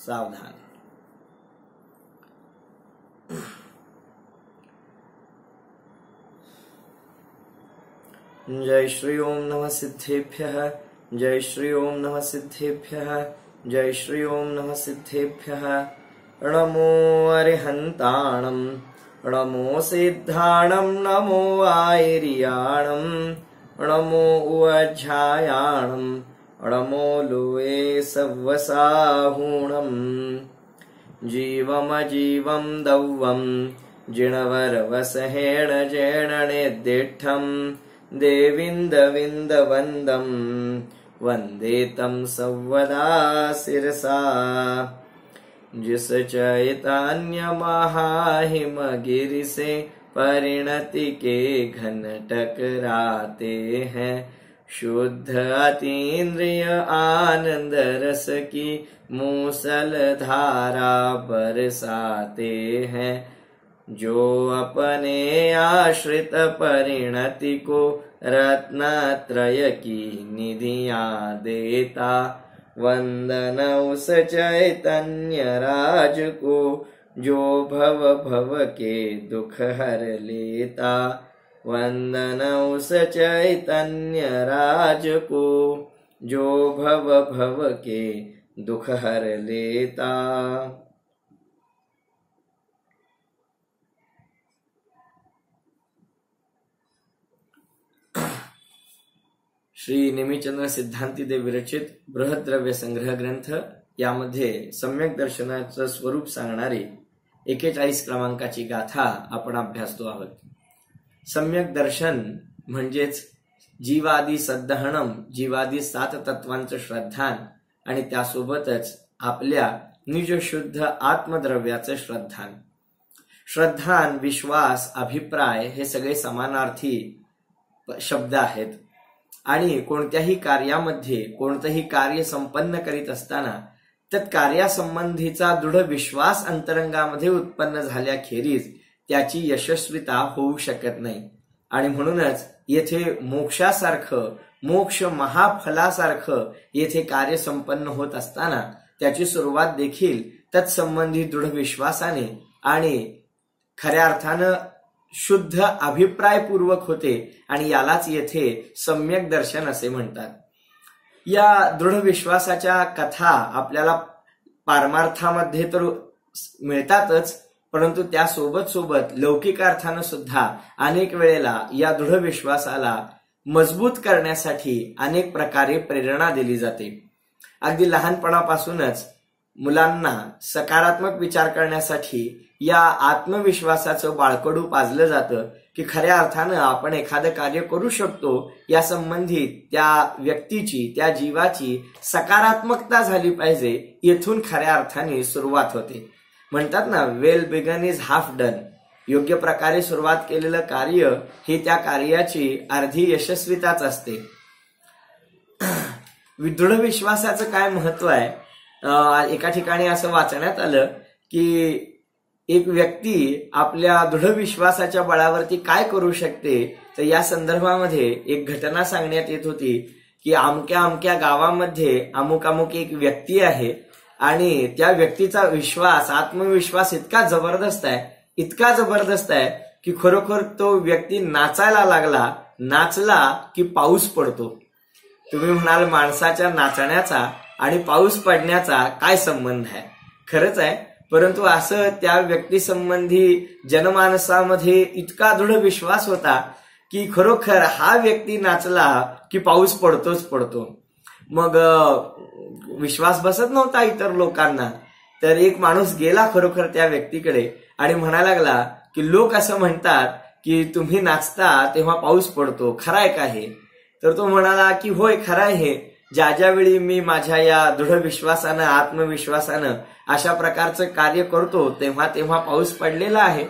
सावधान। जय श्री ओम नमः सिद्धेभ्यः, जय श्री ओम नमः सिद्धेभ्यः, जय श्री ओम नमः सिद्धेभ्यः। नमो अरिहन्ताणं, नमो सिद्धाणं, नमो आयर्याणं, नमो उवज्झायाणं, नमो लोये सव्वसाहूणं। जीवमजीवं दौवं जिणवरवसहेण जेणनेद्दिठं देविन्दविन्दवन्दं वन्दे तं सव्वदा शिरसा। जिस चैतन्य महाहिमगिरि से परिणति के घन टकराते हैं, शुद्ध अतीन्द्रिय आनंद रस की मूसल धारा बरसाते हैं। जो अपने आश्रित परिणति को रत्नत्रय की निधियां देता, वंदन उस चैतन्य राज को जो भव भव के दुख हर लेता। वंदन उस चैतन्य राज को जो भव भव के दुख हर लेता। श्री नेमिचंद्र सिद्धांती देव विरचित बृहद्रव्य संग्रह ग्रंथ यामध्ये सम्यक दर्शनाचं स्वरूप सांगणारी 41 क्रमांकाची गाथा आपण अभ्यासतो आहोत। सम्यक दर्शन म्हणजेच जीवादी सद्दहणम, जीवादी 7 तत्वांचं श्रद्धान आणि त्यासोबतच आपल्या निजशुद्ध आत्मद्रव्याचं श्रद्धान। श्रद्धान, विश्वास, अभिप्राय हे सगळे समानार्थी शब्द आहेत आणि कोणत्याही कार्यामध्ये कोणतेही कार्य संपन्न करीत असताना त्यात कार्यासंबंधीचा दृढ विश्वास अंतरंगामध्ये उत्पन्न झाल्याखेरीज त्याची यशस्वीता होऊ शकत नाही। आणि म्हणूनच येथे मोक्षासारखं, मोक्ष महाफलासारखं येथे कार्य संपन्न होत असताना त्याची सुरुवात देखील तत्संबंधी दृढ विश्वासाने आणि खऱ्या अर्थानं शुद्ध अभिप्रायपूर्वक होते आणि यालाच येथे सम्यक दर्शन असे म्हणतात। या दृढ विश्वासाच्या कथा आपल्याला पारमार्थामध्ये तर मिळतातच, परंतु त्या सोबत सोबत लौकिक अर्थानं सुद्धा अनेक वेळेला या दृढ विश्वासाला मजबूत करण्यासाठी अनेक प्रकारे प्रेरणा दिली जाते। अगदी लहानपणापासूनच मुलांना सकारात्मक विचार करण्यासाठी या आत्मविश्वासाचं बाळकडू पाजलं जातं की खऱ्या अर्थानं आपण एखादं कार्य करू शकतो या संबंधित त्या व्यक्तीची, त्या जीवाची सकारात्मकता झाली पाहिजे। येथून खऱ्या अर्थाने सुरुवात होते। म्हणतात ना, well begun is half done. योग्य प्रकारे सुरुवात केलेलं कार्य हे त्या कार्याची अर्धी यशस्वीताच असते। दृढ विश्वासाचं काय महत्व आहे? एका ठिकाणी असं वाचण्यात आलं की एक व्यक्ती आपल्या दृढ विश्वासाच्या बळावरती काय करू शकते, तर या संदर्भामध्ये एक घटना सांगण्यात येत होती की अमक्या अमक्या गावामध्ये अमुक अमुक एक व्यक्ती आहे आणि त्या व्यक्तीचा विश्वास, आत्मविश्वास इतका जबरदस्त आहे की खरोखर तो व्यक्ती नाचायला लागला, नाचला की पाऊस पडतो। तुम्ही म्हणाल माणसाच्या नाचण्याचा आणि पाऊस पडण्याचा काय संबंध आहे? खरंच आहे, परंतु असं त्या व्यक्ती संबंधी जनमानसामध्ये इतका दृढ विश्वास होता की खरोखर हा व्यक्ती नाचला की पाऊस पडतोच पडतो। मग विश्वास बसत नव्हता इतर लोकांना, तर एक माणूस गेला खरोखर त्या व्यक्तीकडे आणि म्हणायला लागला की लोक असं म्हणतात की तुम्ही नाचता तेव्हा पाऊस पडतो, खरं आहे का हे? तर तो म्हणाला की होय, खरं आहे हे। ज्या ज्यावेळी मी माझ्या या दृढ विश्वासानं, आत्मविश्वासानं अशा प्रकारचं कार्य करतो तेव्हा तेव्हा पाऊस पडलेला आहे।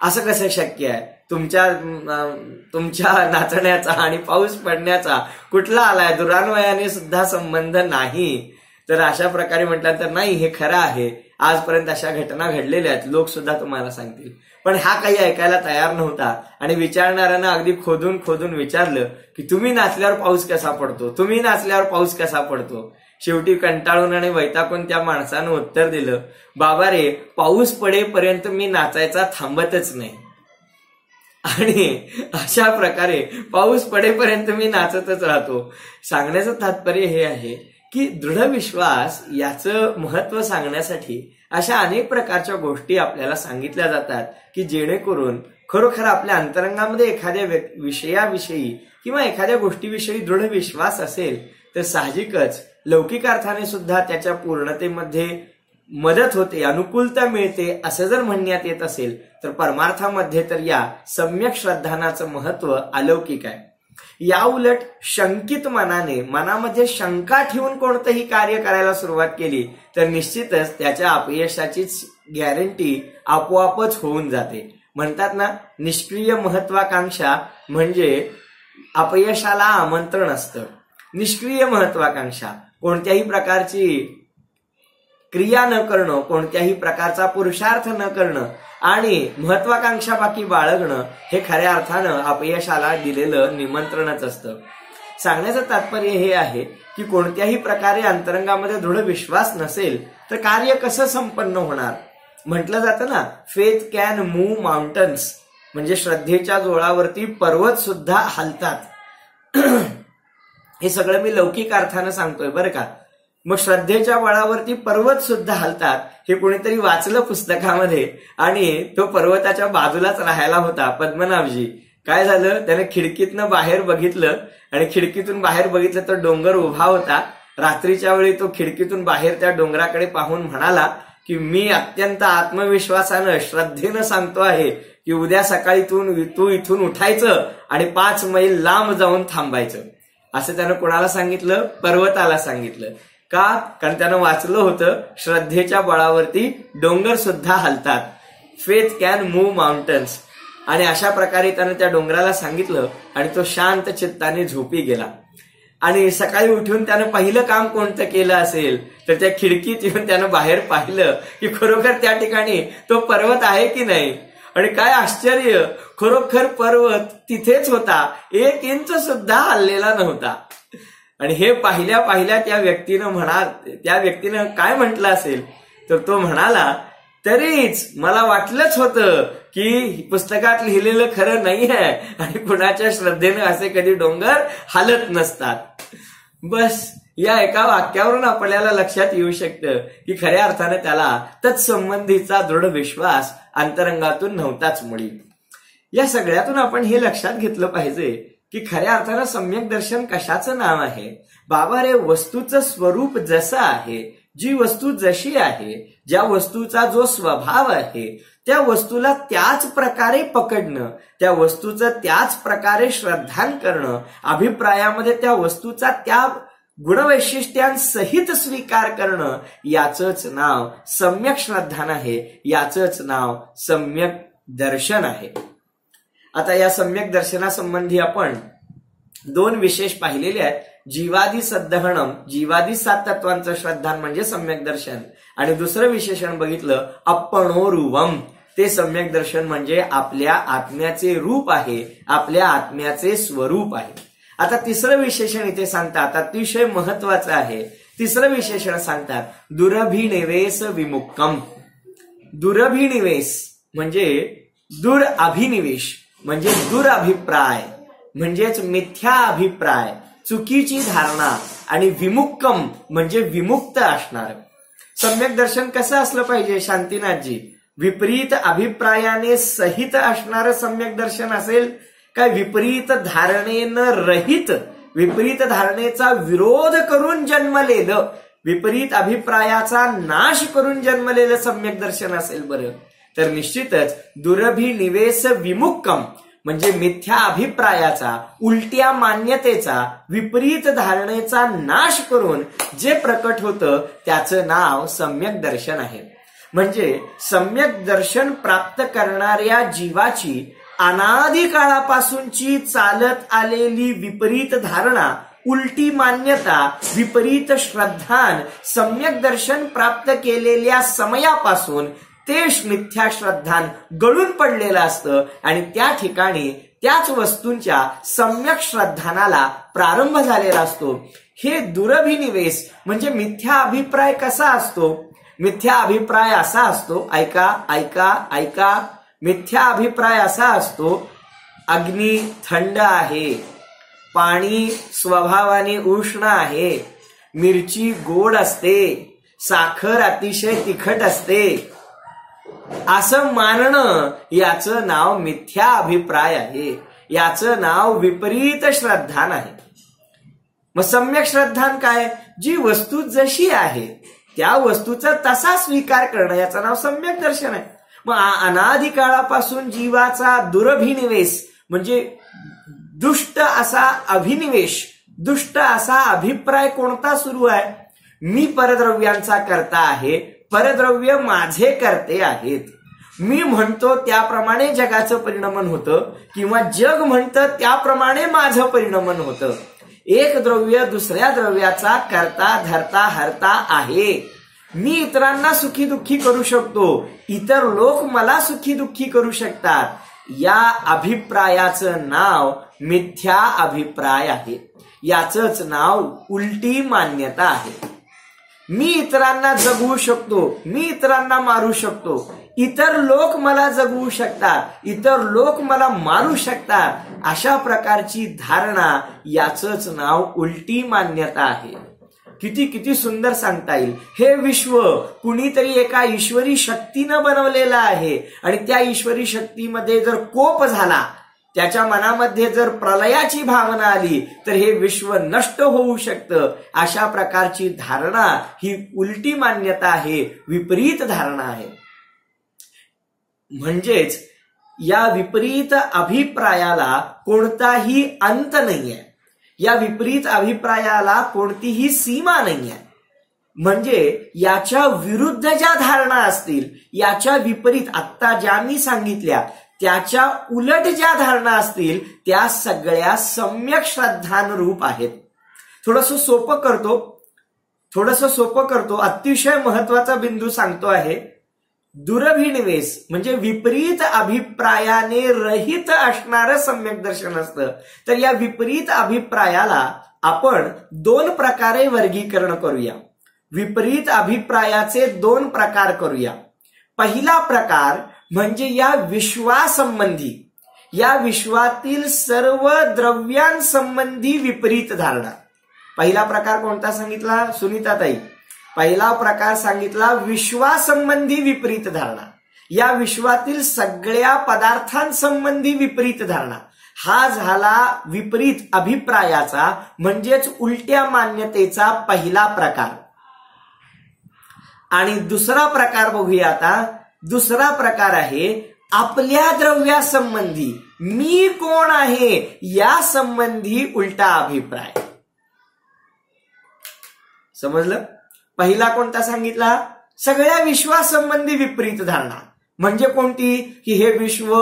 असं कसं शक्य आहे? तुमच्या नाचण्याचा आणि पाऊस पडण्याचा कुठला आलाय? दुरान्वयाने सुद्धा संबंध नाही। तर अशा प्रकारे म्हटलं तर नाही, हे खरं आहे, आजपर्यंत अशा घटना घडलेल्या आहेत, लोक सुद्धा तुम्हाला सांगतील। पण हा काही ऐकायला तयार नव्हता आणि विचारणाऱ्यांना अगदी खोदून खोदून विचारलं की तुम्ही नाचल्यावर पाऊस कसा पडतो, तुम्ही नाचल्यावर पाऊस कसा पडतो. शेवटी कंटाळून आणि वैतागून त्या माणसानं उत्तर दिलं, बाबा रे, पाऊस पडेपर्यंत मी नाचायचा थांबतच नाही. आणि अशा प्रकारे पाऊस पडेपर्यंत मी नाचतच राहतो. सांगण्याचं तात्पर्य हे आहे की दृढ विश्वास याचं महत्व सांगण्यासाठी अशा अनेक प्रकारच्या गोष्टी आपल्याला सांगितल्या जातात की जेणेकरून खरोखर आपल्या अंतरंगामध्ये एखाद्या विषयाविषयी किंवा एखाद्या गोष्टीविषयी दृढ विश्वास असेल तर साहजिकच लौकिक अर्थाने सुद्धा त्याच्या पूर्णतेमध्ये मदत होते, अनुकूलता मिळते असं जर म्हणण्यात येत असेल तर परमार्थामध्ये तर या सम्यक श्रद्धानाचं महत्व अलौकिक आहे. या उलट शंकित मनामध्ये शंका ठेवून कोणतंही कार्य करायला सुरुवात केली तर निश्चितच त्याच्या अपयशाचीच गॅरंटी आपोआपच होऊन जाते. म्हणतात ना, निष्क्रिय महत्वाकांक्षा म्हणजे अपयशाला आमंत्रण असतं. निष्क्रिय महत्वाकांक्षा कोणत्याही प्रकारची क्रिया न करणं, कोणत्याही प्रकारचा पुरुषार्थ न करणं आणि महत्वाकांक्षा बाकी बाळगणं हे खऱ्या अर्थानं अपयशाला दिलेलं निमंत्रणच असतं. सांगण्याचं तात्पर्य हे आहे की कोणत्याही प्रकारे अंतरंगामध्ये दृढ विश्वास नसेल तर कार्य कसं संपन्न होणार. म्हटलं जातं ना, फेथ कॅन मूव्ह माउंटन्स, म्हणजे श्रद्धेच्या जोरावरती पर्वत सुद्धा हलतात. हे सगळं मी लौकिक अर्थानं सांगतोय बरं का. मग श्रद्धेच्या बळावरती पर्वत सुद्धा हलतात हे कोणीतरी वाचलं पुस्तकामध्ये आणि तो पर्वताच्या बाजूलाच राहायला होता पद्मनाभजी. काय झालं, त्याने खिडकीतनं बाहेर बघितलं आणि खिडकीतून बाहेर बघितलं तर डोंगर उभा होता. रात्रीच्या वेळी तो खिडकीतून बाहेर त्या डोंगराकडे पाहून म्हणाला की मी अत्यंत आत्मविश्वासानं श्रद्धेनं सांगतो आहे की उद्या सकाळी तू इथून उठायचं आणि 5 मैल लांब जाऊन थांबायचं. असं त्यानं कोणाला सांगितलं? पर्वताला सांगितलं. का? कारण त्यानं वाचलं होतं श्रद्धेच्या बळावरती डोंगर सुद्धा हलतात. Faith can move mountains. आणि अशा प्रकारे त्यानं त्या डोंगराला सांगितलं आणि तो शांत चित्ताने झोपी गेला. आणि सकाळी उठून त्यानं पहिलं काम कोणतं केलं असेल तर त्या खिडकीत येऊन त्यानं बाहेर पाहिलं की खरोखर त्या ठिकाणी तो पर्वत आहे की नाही. आणि काय आश्चर्य, खरोखर पर्वत तिथेच होता, 1 इंच सुद्धा हललेला नव्हता. आणि हे पाहिल्या त्या व्यक्तीनं काय म्हटलं असेल तर तो म्हणाला, तरीच मला वाटलंच होतं की पुस्तकात लिहिलेलं खरं नाही आहे आणि कुणाच्या श्रद्धेनं असे कधी डोंगर हालत नसतात. बस या एका वाक्यावरून आपल्याला लक्षात येऊ शकतं की खऱ्या अर्थाने त्याला तत्संबंधीचा दृढ विश्वास अंतरंगातून नव्हताच मुळी. या सगळ्यातून आपण हे लक्षात घेतलं पाहिजे की खऱ्या अर्थानं सम्यक दर्शन कशाचं नाव आहे. बाबा रे, वस्तूचं स्वरूप जसं आहे, जी वस्तू जशी आहे, ज्या वस्तूचा जो स्वभाव आहे त्या वस्तूला त्याच प्रकारे पकडणं, त्या वस्तूचं त्याच प्रकारे श्रद्धान करणं, अभिप्रायामध्ये त्या वस्तूचा त्या गुणवैशिष्ट्यांसहित स्वीकार करणं, याचंच नाव सम्यक श्रद्धान आहे, याचंच नाव सम्यक दर्शन आहे. आता या सम्यक दर्शनासंबंधी आपण 2 विशेष पाहिलेले आहेत. जीवादी सद्दहणम, जीवादी 7 तत्वांचं श्रद्धान म्हणजे सम्यक दर्शन. आणि दुसरं विशेषण बघितलं अप्पणोरुवम, ते सम्यक दर्शन म्हणजे आपल्या आत्म्याचे रूप आहे, आपल्या आत्म्याचे स्वरूप आहे. आता तिसरं विशेषण इथे सांगतात, अतिशय महत्वाचं आहे. तिसरं विशेषण सांगतात दुरभिनिवेश विमुक्तम. दुरभिनिवेश म्हणजे दुरअभिनिवेश म्हणजे दुरअभिप्राय म्हणजेच मिथ्या अभिप्राय, चुकीची धारणा. आणि विमुक्तम म्हणजे विमुक्त असणार. सम्यक दर्शन कसं असलं पाहिजे शांतीनाथजी? विपरीत अभिप्रायाने सहित असणारं सम्यक दर्शन असेल काय विपरीत धारणेनं रहित, विपरीत धारणेचा विरोध करून जन्मलेलं, विपरीत अभिप्रायाचा नाश करून जन्मलेलं सम्यक दर्शन असेल बरं तर निश्चितच दुरभिनिवेश विमुक्तम म्हणजे मिथ्या अभिप्रायाचा, उलट्या मान्यतेचा, विपरीत धारणेचा नाश करून जे प्रकट होतं त्याचं नाव सम्यक दर्शन आहे. म्हणजे सम्यक दर्शन प्राप्त करणाऱ्या जीवाची अनादी काळापासूनची चालत आलेली विपरीत धारणा, उलटी मान्यता, विपरीत श्रद्धान सम्यक दर्शन प्राप्त केलेल्या समयापासून ते मिथ्या श्रद्धान गळून पडलेलं असतं आणि त्या ठिकाणी त्याच वस्तूंच्या सम्यक श्रद्धानाला प्रारंभ झालेला असतो. हे दुरभिनिवेश म्हणजे मिथ्या अभिप्राय कसा असतो? मिथ्या अभिप्राय असा असतो, ऐका ऐका ऐका, मिथ्या अभिप्राय असा असतो, अग्नी थंड आहे, पाणी स्वभावाने उष्ण आहे, मिरची गोड असते, साखर अतिशय तिखट असते, असं मानणं याचं नाव मिथ्या अभिप्राय आहे. याचं नाव विपरीत श्रद्धान आहे. मग सम्यक श्रद्धान काय? जी वस्तू जशी आहे त्या वस्तूचा तसा स्वीकार करणं याचं नाव सम्यक दर्शन आहे. मग अनादी काळापासून जीवाचा दुरभिनिवेश म्हणजे दुष्ट असा अभिनिवेश, दुष्ट असा अभिप्राय कोणता सुरू आहे? मी परद्रव्यांचा करता आहे, परद्रव्य माझे करते आहेत. मी म्हणतो त्याप्रमाणे जगाचं परिणमन होतं किंवा जग म्हणतं त्याप्रमाणे माझं परिणमन होतं. एक द्रव्य दुसऱ्या द्रव्याचा करता धरता हरता आहे. मी इतरांना सुखी दुःखी करू शकतो, इतर लोक मला सुखी दुःखी करू शकतात. या अभिप्रायाचं नाव मिथ्या अभिप्राय आहे. याचंच नाव उलटी मान्यता आहे. मी इतरांना जगवू शकतो, मी इतरांना मारू शकतो, इतर लोक मला जगवू शकतात, इतर लोक मला मारू शकतात, अशा प्रकारची धारणा याचंच नाव उलटी मान्यता आहे. किती किती सुंदर सांगता येईल. हे विश्व कुणीतरी एका ईश्वरी शक्तीनं बनवलेलं आहे आणि त्या ईश्वरी शक्तीमध्ये जर कोप झाला, त्याच्या मनामध्ये जर प्रलयाची भावना आली तर हे विश्व नष्ट होऊ शकतं. अशा प्रकारची धारणा ही उलटी मान्यता आहे, विपरीत धारणा आहे. म्हणजेच या विपरीत अभिप्रायाला कोणताही अंत नाहीये. या विपरीत अभिप्रायाला कोणतीही सीमा नाहीये. म्हणजे याच्या विरुद्ध ज्या धारणा असतील, याच्या विपरीत आत्ता ज्या मी सांगितल्या त्याच्या उलट ज्या धारणा असतील त्या सगळ्या सम्यक श्रद्धानुरूप आहेत. थोडंसं सोपं करतो. अतिशय महत्वाचा बिंदू सांगतो आहे. दुरभिनिवेश म्हणजे विपरीत अभिप्रायाने रहित असणारं सम्यक दर्शन असतं. तर या विपरीत अभिप्रायाला आपण दोन प्रकारे वर्गीकरण करूया. विपरीत अभिप्रायाचे दोन प्रकार करूया. पहिला प्रकार म्हणजे या विश्वासंबंधी, या विश्वातील सर्व द्रव्यांसंबंधी विपरीत धारणा. पहिला प्रकार कोणता सांगितला सुनीताताई? पहिला प्रकार सांगितला विश्वासंबंधी विपरीत धारणा. या विश्वातील सगळ्या पदार्थांसंबंधी विपरीत धारणा. हा झाला विपरीत अभिप्रायाचा म्हणजेच उलट्या मान्यतेचा पहिला प्रकार. आणि दुसरा प्रकार बघूया आता. दुसरा प्रकार आहे आपल्या द्रव्यासंबंधी, मी कोण आहे या संबंधी उलटा अभिप्राय. समजलं? पहिला कोणता सांगितला? सगळ्या विश्वासंबंधी विपरीत धारणा. म्हणजे कोणती? की हे विश्व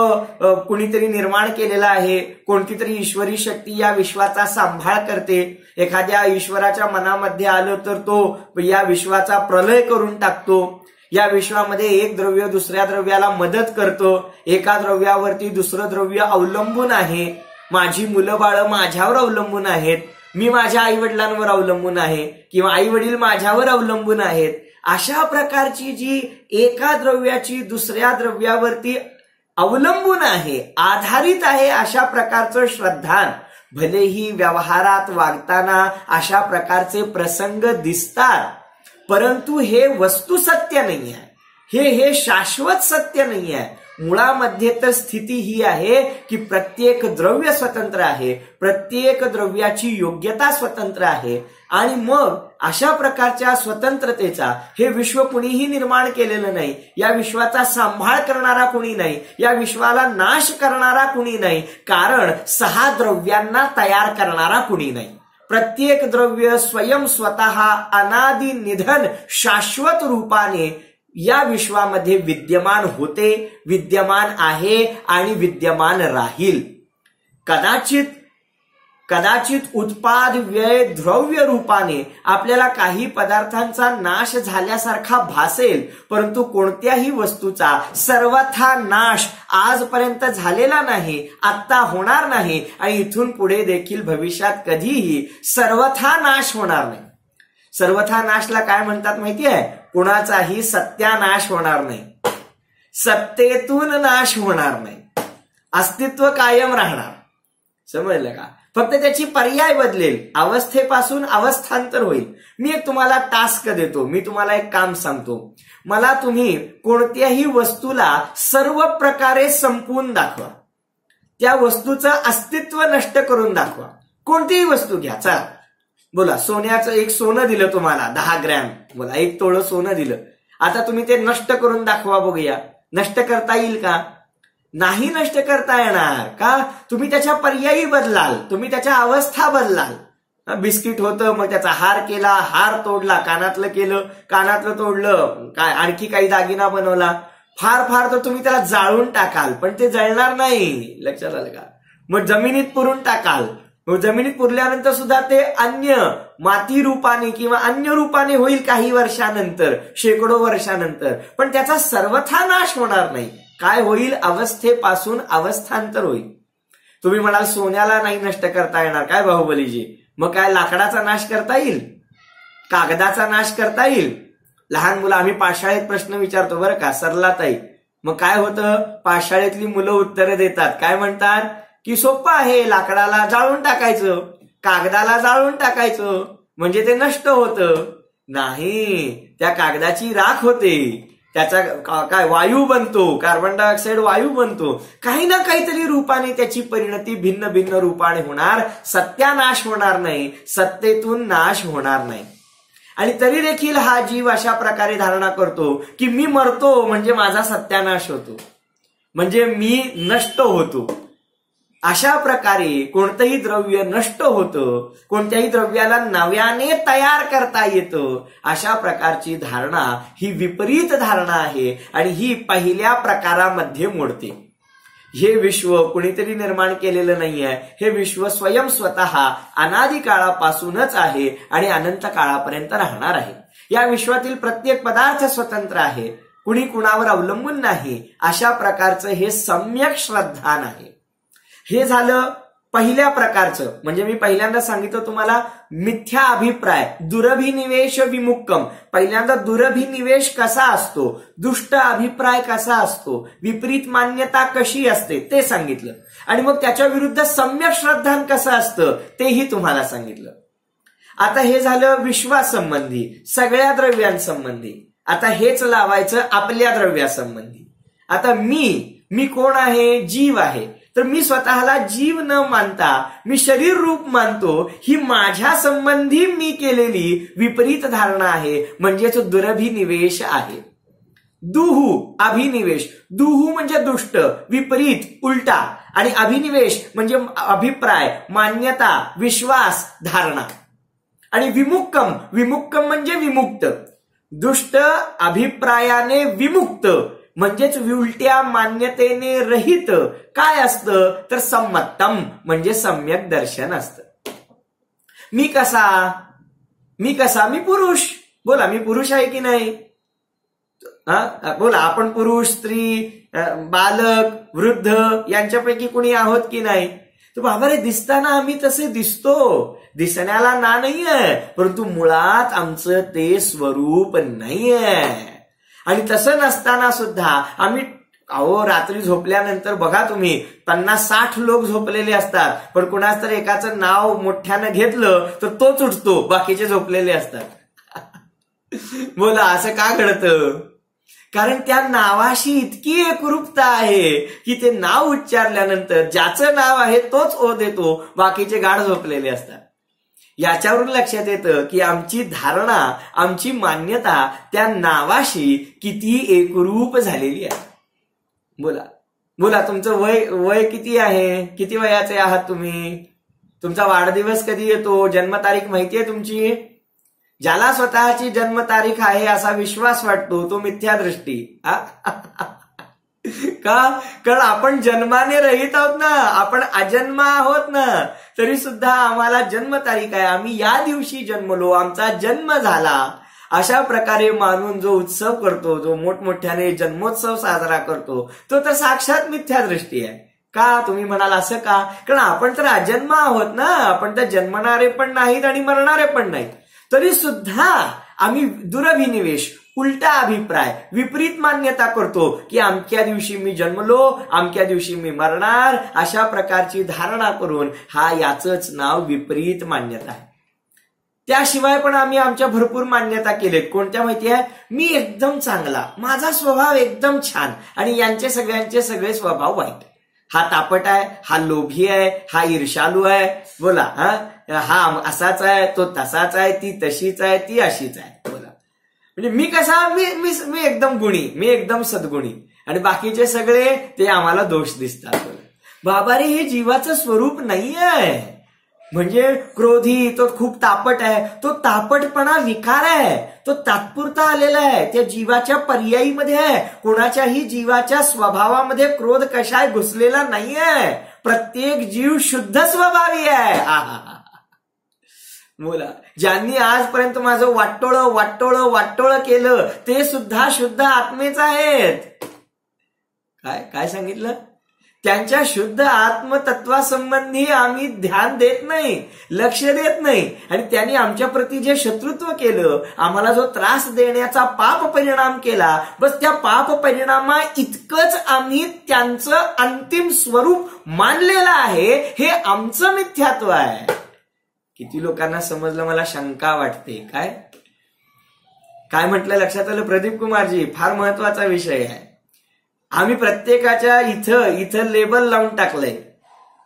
कुणीतरी निर्माण केलेलं आहे, कोणती तरी ईश्वरी शक्ती या विश्वाचा सांभाळ करते. एखाद्या ईश्वराच्या मनामध्ये आलं तर तो या विश्वाचा प्रलय करून टाकतो. या विश्वामध्ये एक द्रव्य दुसऱ्या द्रव्याला मदत करतो. एका द्रव्यावरती दुसरं द्रव्य अवलंबून आहे. माझी मुलं बाळं माझ्यावर अवलंबून आहेत, मी माझ्या आई वडिलांवर अवलंबून आहे किंवा आई वडील माझ्यावर अवलंबून आहेत. अशा प्रकारची जी एका द्रव्याची दुसऱ्या द्रव्यावरती अवलंबून आहे, आधारित आहे, अशा प्रकारचं श्रद्धान. भलेही व्यवहारात वागताना अशा प्रकारचे प्रसंग दिसतात, परंतु हे वस्तू सत्य नाही आहे, हे शाश्वत सत्य नाही आहे. मुळामध्ये तर स्थिती ही आहे की प्रत्येक द्रव्य स्वतंत्र आहे, प्रत्येक द्रव्याची योग्यता स्वतंत्र आहे. आणि मग अशा प्रकारच्या स्वतंत्रतेचा हे विश्व कुणीही निर्माण केलेलं नाही. या विश्वाचा सांभाळ करणारा कुणी नाही, या विश्वाला नाश करणारा कुणी नाही, कारण सहा द्रव्यांना तयार करणारा कुणी नाही. प्रत्येक द्रव्य स्वयं स्वतः अनादि निधन शाश्वत रूपाने या विश्वामध्ये विद्यमान होते, विद्यमान आहे आणि विद्यमान राहील. कदाचित कदाचित उत्पाद व्यय द्रव्य रूपाने आपल्याला काही पदार्थांचा नाश झाल्यासारखा भासेल, परंतु कोणत्याही वस्तूचा सर्वथा नाश आजपर्यंत झालेला नाही, आत्ता होणार नाही आणि इथून पुढे देखील भविष्यात कधीही सर्वथा नाश होणार नाही. सर्वथा नाशला काय म्हणतात माहितीये? कुणाचाही सत्यानाश होणार नाही, सत्तेतून नाश होणार नाही, अस्तित्व कायम राहणार. समजलं का? फक्त त्याची पर्याय बदलेल, अवस्थेपासून अवस्थांतर होईल. मी एक तुम्हाला टास्क देतो, मी तुम्हाला एक काम सांगतो, मला तुम्ही कोणत्याही वस्तूला सर्व प्रकारे संपवून दाखवा, त्या वस्तूचं अस्तित्व नष्ट करून दाखवा. कोणतीही वस्तू घ्या. चला बोला, सोन्याचं एक सोनं दिलं तुम्हाला 10 ग्रॅम, बोला 1 तोळं सोनं दिलं, आता तुम्ही ते नष्ट करून दाखवा, बघूया नष्ट करता येईल का? नाही नष्ट करता येणार. का? तुम्ही त्याच्या पर्यायी बदलाल, तुम्ही त्याच्या अवस्था बदलाल. बिस्किट होतं, मग त्याचा हार केला, हार तोडला, कानातलं केलं, कानातलं तोडलं, काय आणखी काही दागिना बनवला, फार फार तर तुम्ही त्याला जाळून टाकाल, पण ते जळणार नाही. लक्षात आलं का? मग जमिनीत पुरून टाकाल, मग जमिनीत पुरल्यानंतर सुद्धा ते अन्य माती रूपाने किंवा अन्य रूपाने होईल काही वर्षानंतर, शेकडो वर्षानंतर, पण त्याचा सर्वथा नाश होणार नाही. काय होईल? अवस्थेपासून अवस्थांतर होईल. तुम्ही म्हणाल सोन्याला नाही नष्ट करता येणार, काय बाहुबलीजी? मग काय लाकडाचा नाश करता येईल? कागदाचा नाश करता येईल? लहान मुलं, आम्ही पाठशाळेत प्रश्न विचारतो बरं का, सरलाताई, मग काय होतं? पाठशाळेतली मुलं उत्तरं देतात, काय म्हणतात की सोपं आहे, लाकडाला जाळून टाकायचं, कागदाला जाळून टाकायचं, म्हणजे ते नष्ट होतं. नाही, त्या कागदाची राख होते, त्याचा काय वायू बनतो, कार्बन डायऑक्साईड वायू बनतो, काही ना काहीतरी रूपाने त्याची परिणती भिन्न भिन्न रूपाने होणार, सत्यानाश होणार नाही, सत्तेतून नाश होणार नाही. आणि तरी देखील हा जीव अशा प्रकारे धारणा करतो की मी मरतो म्हणजे माझा सत्यानाश होतो, म्हणजे मी नष्ट होतो. अशा प्रकारे कोणतंही द्रव्य नष्ट होतं, कोणत्याही द्रव्याला नव्याने तयार करता येतं. अशा प्रकारची धारणा ही विपरीत धारणा आहे आणि ही पहिल्या प्रकारामध्ये मोडते. हे विश्व कुणीतरी निर्माण केलेलं नाहीये, हे विश्व स्वयं स्वतः अनादी काळापासूनच आहे आणि अनंत काळापर्यंत राहणार आहे. या विश्वातील प्रत्येक पदार्थ स्वतंत्र आहे, कुणी कुणावर अवलंबून नाही. अशा प्रकारचं हे सम्यक श्रद्धान आहे. हे झालं पहिल्या प्रकारचं, म्हणजे मी पहिल्यांदा सांगितलं तुम्हाला मिथ्या अभिप्राय, दुरभिनिवेश विमुक्कम. पहिल्यांदा दुरभिनिवेश कसा असतो, दुष्ट अभिप्राय कसा असतो, विपरीत मान्यता कशी असते ते सांगितलं. आणि मग त्याच्या विरुद्ध सम्यक श्रद्धान कसं असतं तेही तुम्हाला सांगितलं. आता हे झालं विश्वासंबंधी, सगळ्या द्रव्यांसंबंधी. आता हेच लावायचं आपल्या द्रव्यासंबंधी. आता मी कोण आहे? जीव आहे. तर मी स्वतःला जीव न मानता मी शरीर रूप मानतो, ही माझ्या संबंधी मी केलेली विपरीत धारणा आहे, म्हणजेच दुरभिनिवेश आहे. दुहू अभिनिवेश, दुहू म्हणजे दुष्ट, विपरीत, उलटा, आणि अभिनिवेश म्हणजे अभिप्राय, मान्यता, विश्वास, धारणा. आणि विमुक्कम, विमुक्कम म्हणजे विमुक्त, दुष्ट अभिप्रायाने विमुक्त, म्हणजेच उलट्या मान्यतेने रहित. काय असतं तर सम्मतम म्हणजे सम्यक दर्शन असतं. मी कसा? मी पुरुष. बोला, मी पुरुष आहे की नाही? बोला, आपण पुरुष, स्त्री, बालक, वृद्ध यांच्यापैकी कुणी आहोत की नाही? तर बाबा रे, दिसताना आम्ही तसे दिसतो, दिसण्याला ना नाहीये, परंतु मुळात आमचं ते स्वरूप नाहीये. आणि तसं नसताना सुद्धा आम्ही, रात्री झोपल्यानंतर बघा तुम्ही 50-60 लोक झोपलेले असतात, पण कुणाच तर एकाचं नाव मोठ्यानं घेतलं तर तोच उठतो, बाकीचे झोपलेले असतात. बोला, असं का घडतं? कारण त्या नावाशी इतकी एकरूपता आहे की ते नाव उच्चारल्यानंतर ज्याचं नाव आहे तोच ओ देतो, बाकीचे गाढ झोपलेले असतात. याच्यावरून लक्षात येतं की आमची धारणा, आमची मान्यता त्या नावाशी किती एकरूप झालेली आहे. बोला, तुमचं वय किती आहे? किती वयाचे आहात तुम्ही? तुमचा वाढदिवस कधी येतो? जन्मतारीख माहितीये तुमची? ज्याला स्वतःची जन्मतारीख आहे असा विश्वास वाटतो तो मिथ्या दृष्टी. का? कारण आपण जन्माने रहित आहोत ना, आपण अजन्म आहोत ना, तरी सुद्धा आम्हाला जन्मतारीख आहे, आम्ही या दिवशी जन्मलो, आमचा जन्म झाला, अशा प्रकारे मानून जो उत्सव करतो, जो मोठमोठ्याने जन्मोत्सव साजरा करतो, तो तर साक्षात मिथ्या दृष्टी आहे. का? तुम्ही म्हणाल असं का? कारण आपण तर अजन्म आहोत ना, आपण तर जन्मणारे पण नाहीत आणि मरणारे पण नाहीत, तरी सुद्धा आम्ही दुरभिनिवेश, उलटा अभिप्राय, विपरीत मान्यता करतो की अमक्या दिवशी मी जन्मलो, अमक्या दिवशी मी मरणार, अशा प्रकारची धारणा करून हा याचंच नाव विपरीत मान्यता आहे. त्याशिवाय पण आम्ही आमच्या भरपूर मान्यता केलेत. कोणत्या माहिती आहे? मी एकदम चांगला, माझा स्वभाव एकदम छान, आणि यांचे सगळ्यांचे सगळे स्वभाव वाईट. हा तापट आहे, हा लोभी आहे, हा ईर्ष्यालू आहे, बोला, हा असाच आहे, तो तसाच आहे, ती तशीच आहे, ती अशीच आहे, बोला. म्हणजे मी कसा? मी एकदम गुणी, मी एकदम सद्गुणी, आणि बाकीचे सगळे ते आम्हाला दोष दिसतात. बाबा रे, हे जीवाचं स्वरूप नाही आहे. म्हणजे क्रोधी, तो खूप तापट आहे, तो तापटपणा विकार आहे, तो तात्पुरता आलेला आहे, त्या जीवाच्या पर्यायीमध्ये आहे. कोणाच्याही जीवाच्या स्वभावामध्ये क्रोध कशाय घुसलेला नाहीये. प्रत्येक जीव शुद्ध स्वभावी आहे. बोला, ज्यांनी आजपर्यंत माझं वाटोळं केलं ते सुद्धा शुद्ध आत्मेच आहेत. काय सांगितलं? त्यांच्या शुद्ध आत्मतत्वासंबंधी आम्ही ध्यान देत नाही, लक्ष देत नाही, आणि त्यांनी आमच्या प्रती जे शत्रुत्व केलं, आम्हाला जो त्रास देण्याचा पाप परिणाम केला, बस त्या पाप परिणामा इतकंच आम्ही त्यांचं अंतिम स्वरूप मानलेलं आहे. हे आमचं मिथ्यात्व आहे. किती लोकांना समजलं मला शंका वाटते. काय म्हटलं लक्षात आलं? प्रदीप कुमारजी, फार महत्वाचा विषय आहे. आम्ही प्रत्येकाच्या इथं लेबल लावून टाकलंय.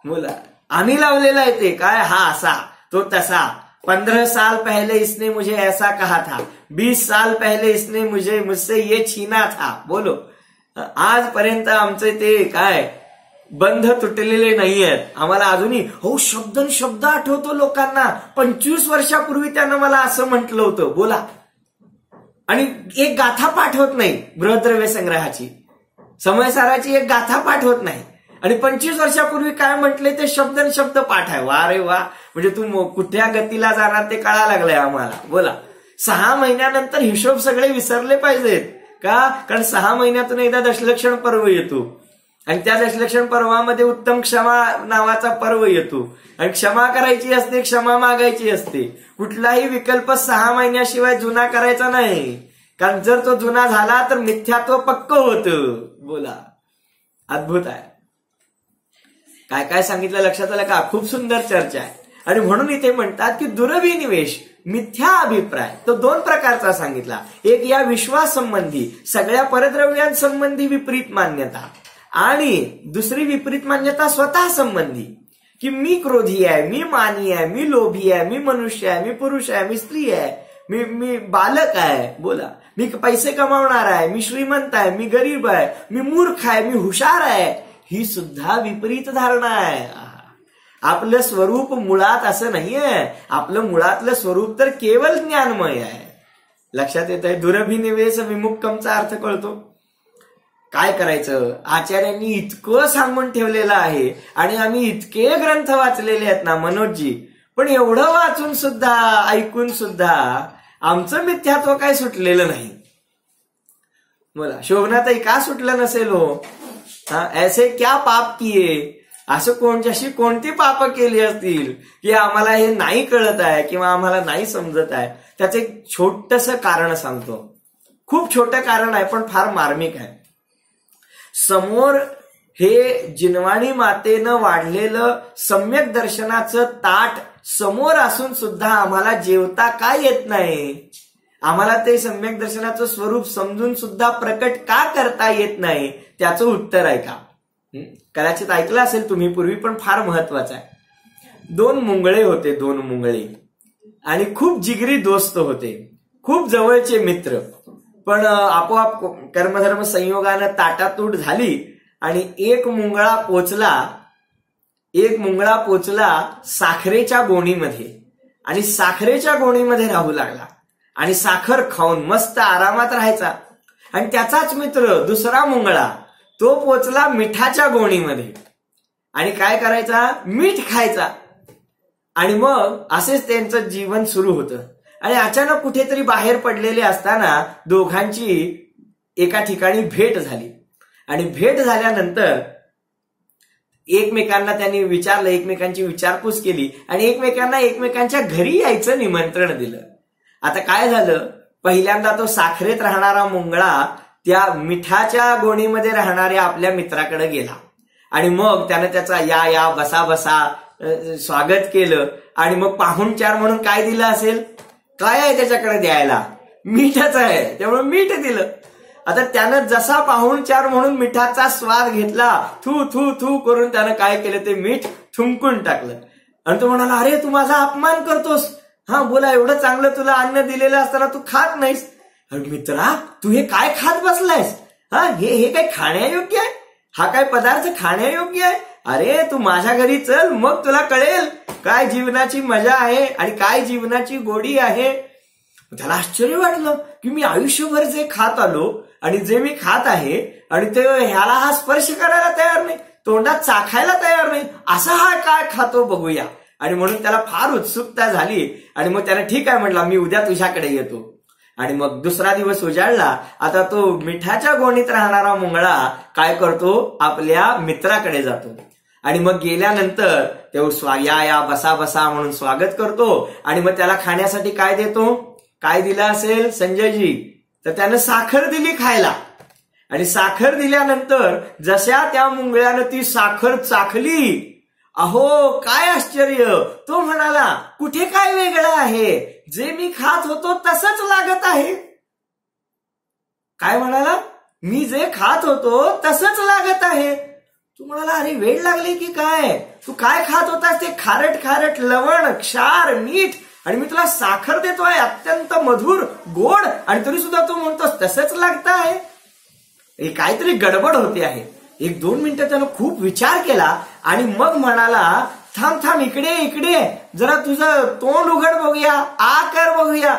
बोला, आम्ही लावलेलं आहे ते काय? हा असा, तो तसा, 15 साल पहले इसने मुझे ऐसा कहा था, 20 साल पहले इसने मुझसे ये छीना था. बोलो, आजपर्यंत आमचे ते काय बंध तुटलेले नाहीयेत. आम्हाला अजूनही शब्द आठवतो लोकांना. 25 वर्षापूर्वी त्यानं मला असं म्हटलं होतं. बोला, आणि एक गाथा पाठ होत नाही बृहद्रव्य संग्रहाची, समयसाराची एक गाथा पाठ होत नाही, आणि 25 वर्षापूर्वी काय म्हटले ते शब्द पाठ आहे. वा रे वा, म्हणजे तू कुठल्या गतीला जाणार ते कळा लागलंय आम्हाला. बोला, 6 महिन्यानंतर हिशोब सगळे विसरले पाहिजेत. का? कारण 6 महिन्यातून एकदा दशलक्षण पर्व येतो, आणि त्या दशलक्षण पर्वामध्ये उत्तम क्षमा नावाचा पर्व येतो, आणि क्षमा करायची असते, क्षमा मागायची असते. कुठलाही विकल्प 6 महिन्याशिवाय जुना करायचा नाही, कारण जर तो जुना झाला तर मिथ्यात्व पक्क होतं. बोला, अद्भुत आहे. काय सांगितलं लक्षात आलं का? खूप सुंदर चर्चा आहे. आणि म्हणून इथे म्हणतात की दुरभिनिवेश, मिथ्या अभिप्राय, तो 2 प्रकारचा सांगितला. एक या विश्वासंबंधी, सगळ्या परद्रव्यांसंबंधी विपरीत मान्यता, आणि दुसरी विपरीत मान्यता स्वतः संबंधी, की मी क्रोधी आहे, मी मानी आहे, मी लोभी आहे, मी मनुष्य आहे, मी पुरुष आहे, मी स्त्री आहे, मी बालक आहे. बोला, मी पैसे कमावणार आहे, मी श्रीमंत आहे, मी गरीब आहे, मी मूर्ख आहे, मी हुशार आहे. ही सुद्धा विपरीत धारणा आहे. आपलं स्वरूप मुळात असं नाहीये. आपलं मुळातलं स्वरूप तर केवळ ज्ञानमय आहे. लक्षात येत आहे? दुरभिनिवेश विमुक्तमचा अर्थ कळतो. काय करायचं? आचार्यांनी इतकं सांगून ठेवलेलं आहे, आणि आम्ही इतके ग्रंथ वाचलेले आहेत ना मनोजजी, पण एवढं वाचून सुद्धा, ऐकून सुद्धा आमचं मिथ्यात्व काय सुटलेलं नाही. बोला, शोभनाताई का सुटलं नसेल हो? ऐसे क्या पाप किए? असं कोणती पाप केली असतील की आम्हाला हे नाही कळत आहे किंवा आम्हाला नाही समजत आहे? त्याचं एक छोटंसं कारण सांगतो. खूप छोटं कारण आहे, पण फार मार्मिक आहे. समोर हे जिनवाणी मातेनं वाढलेलं सम्यक दर्शनाचं ताट समोर असून सुद्धा आम्हाला जेवता काय येत नाही? आम्हाला ते सम्यक दर्शनाचं स्वरूप समजून सुद्धा प्रकट का करता येत नाही? त्याचं उत्तर आहे का? कदाचित ऐकलं असेल तुम्ही पूर्वी, पण फार महत्वाचं आहे. 2 मुंगळे होते, 2 मुंगळे, आणि खूप जिगरी दोस्त होते, खूप जवळचे मित्र. पण आपोआप कर्मधर्म संयोगानं ताटातूट झाली, आणि एक मुंगळा पोचला साखरेच्या गोणीमध्ये, आणि साखरेच्या गोणीमध्ये राहू लागला, आणि साखर खाऊन मस्त आरामात राहायचा. आणि त्याचाच मित्र दुसरा मुंगळा, तो पोचला मिठाच्या गोणीमध्ये आणि काय करायचा, मीठ खायचा. आणि मग असेच त्यांचं जीवन सुरू होतं. आणि अचानक कुठेतरी बाहेर पडलेले असताना दोघांची एका ठिकाणी भेट झाली. आणि भेट झाल्यानंतर एकमेकांना त्यांनी विचारलं, एकमेकांची विचारपूस केली आणि एकमेकांना एकमेकांच्या घरी यायचं निमंत्रण दिलं. आता काय झालं, पहिल्यांदा तो साखरेत राहणारा मुंगळा त्या मिठाच्या गोणीमध्ये राहणाऱ्या आपल्या मित्राकडे गेला आणि मग त्यानं त्याचा या या बसा बसा स्वागत केलं. आणि मग पाहुणचार म्हणून काय दिलं असेल, काय आहे त्याच्याकडे द्यायला, मीठच आहे, त्यामुळे मीठ दिलं. आता त्यानं जसा पाहुणचार म्हणून मिठाचा स्वाद घेतला, थू थू थू करून त्यानं काय केलं, ते मीठ थुंकून टाकलं. आणि तो म्हणाला, अरे तू माझा अपमान करतोस, हा बोला, एवढं चांगलं तुला अन्न दिलेलं असताना तू खात नाहीस. अरे मित्रा, तू हे काय खात बसलायस, हा हे काय खाण्यायोग्य आहे, हा काय पदार्थ खाण्यायोग्य आहे. अरे तू माझ्या घरी चल, मग तुला कळेल काय जीवनाची मजा आहे आणि काय जीवनाची गोडी आहे. त्याला आश्चर्य वाटलं की मी आयुष्यभर जे खात आलो आणि जे मी खात आहे आणि ते ह्याला हा स्पर्श करायला तयार नाही, तोंडात चाखायला तयार नाही, असा हा काय खातो बघूया. आणि म्हणून त्याला फार उत्सुकता झाली. आणि मग त्याने ठीक आहे म्हटला, मी उद्या तुझ्याकडे येतो. आणि मग दुसरा दिवस उजाडला. आता तो मिठाच्या गोणीत राहणारा मुंगळा काय करतो, आपल्या मित्राकडे जातो. आणि मग गेल्यानंतर तो या बसा बसा म्हणून स्वागत करतो. आणि मग त्याला खाण्यासाठी काय देतो, काय दिलं असेल संजयजी, तर त्यानं साखर दिली खायला. आणि साखर दिल्यानंतर जशा त्या मुंगळ्यानं ती साखर चाखली, अहो काय आश्चर्य, तो म्हणाला, कुठे काय वेगळं आहे, जे मी खात होतो तसंच लागत आहे. काय म्हणाला, मी जे खात होतो तसंच लागत आहे. तू म्हणाला, अरे वेळ लागली की काय, तू काय खात होतास, ते खारट खारट लवण क्षार मीठ, आणि मी तुला साखर देतोय अत्यंत मधुर गोड, आणि तरी सुद्धा तू म्हणतोस तसंच लागत आहे. हे काहीतरी गडबड होते आहे. 1-2 मिनिटं त्यानं खूप विचार केला आणि मग म्हणाला, थांब थांब, इकडे इकडे, जरा तुझं तोंड उघड बघूया, आ कर बघूया.